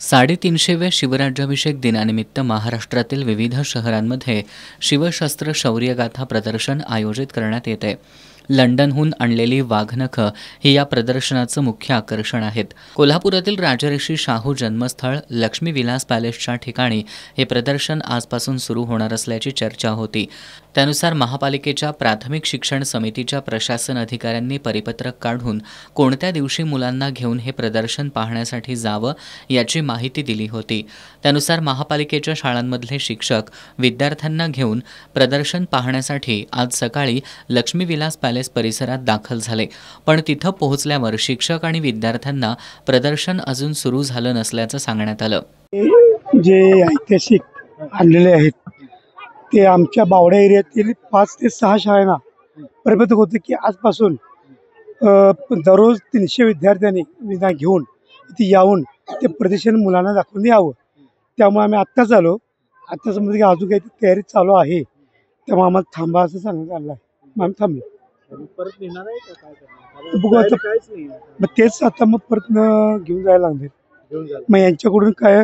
350व्या शिवराज्याभिषेक दिनानिमित्त महाराष्ट्रातील विविध शहरांमध्ये शिवशस्त्र शौर्यगाथा प्रदर्शन आयोजित करण्यात येते। लंडनहून आणलेली वाघनखं ही या प्रदर्शनाचं मुख्य आकर्षण आहेत। कोल्हापुरातील राजर्षी शाहू जन्मस्थळ लक्ष्मी विलास पॅलेसच्या ठिकाणी हे प्रदर्शन आजपासून सुरू होणार असल्याची चर्चा होती। त्यानुसार महापालिकेच्या प्राथमिक शिक्षण समितीच्या प्रशासन अधिकाऱ्यांनी परिपत्रक काढून कोणत्या दिवशी मुलांना घेऊन हे प्रदर्शन पाहण्यासाठी जावं याची माहिती दिली होती। त्यानुसार महापालिकेच्या शाळांमधले शिक्षक विद्यार्थ्यांना घेऊन प्रदर्शन पाहण्यासाठी आज सकाळी लक्ष्मी विलास पॅलेस परिसरात दाखल झाले, पण तिथं पोहोचल्यावर शिक्षक आणि विद्यार्थ्यांना प्रदर्शन अजून सुरू झालं नसल्याचं सांगण्यात आलं। जे ऐतिहासिक आणलेले आहेत ते आमच्या बावडा एरियातील 5 ते 6 शाळांना परिपत्रक होते की आजपासून दररोज 300 विद्यार्थ्यांनी घेऊन इथे येऊन ते प्रदर्शन मुलांना दाखवून यावं। त्यामुळे आम्ही आत्ताच आलो। आत्ता समजा की अजून काही तयारी चालू आहे, त्यामुळे आम्हाला थांबा असं सांगण्यात आलं आहे। आम्ही थांबलो। बघू आता मग तेच आता मग परत घेऊन जायला लागणार। मग यांच्याकडून काय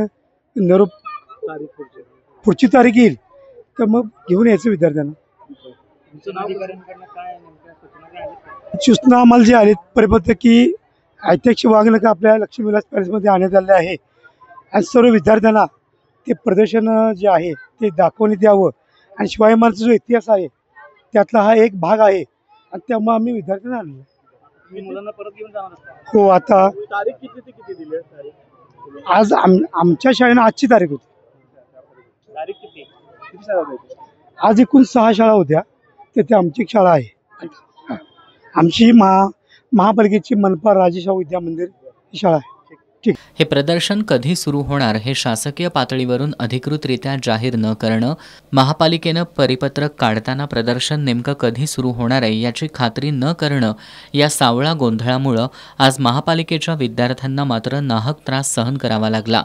निरोप पुढची तारीख येईल तर मग घेऊन यायचं विद्यार्थ्यांना। सूचना आम्हाला जे आले परिपत्रक की ऐतिहासिक वाघनखं आपल्या लक्ष्मी विलास पॅलेसमध्ये आणण्यात आले आहे आणि सर्व विद्यार्थ्यांना ते प्रदर्शन जे आहे ते दाखवण्यात यावं आणि शिवाजी महाराजांचा जो इतिहास आहे त्यातला हा एक भाग आहे आणि त्यामुळे आम्ही विद्यार्थ्यांना आणलं। मुलांना परत घेऊन जाणार हो, आता तारीख किती ते किती दिली तारीख? आज आमच्या शाळेनं आजची तारीख होती। तारीख किती शाळा होती? आज एकूण 6 शाळा होत्या, ते आमची एक शाळा आहे। आमची महापालिकेची मनपा राजेशाहू विद्या मंदिर ही शाळा आहे। हे प्रदर्शन कधी सुरू होणार हे शासकीय पातळीवरून अधिकृतरित्या जाहीर न करणं, महापालिकेनं परिपत्रक काढताना प्रदर्शन नेमकं कधी सुरू होणार आहे याची खात्री न करणं या सावळा गोंधळामुळं आज महापालिकेच्या विद्यार्थ्यांना मात्र नाहक त्रास सहन करावा लागला।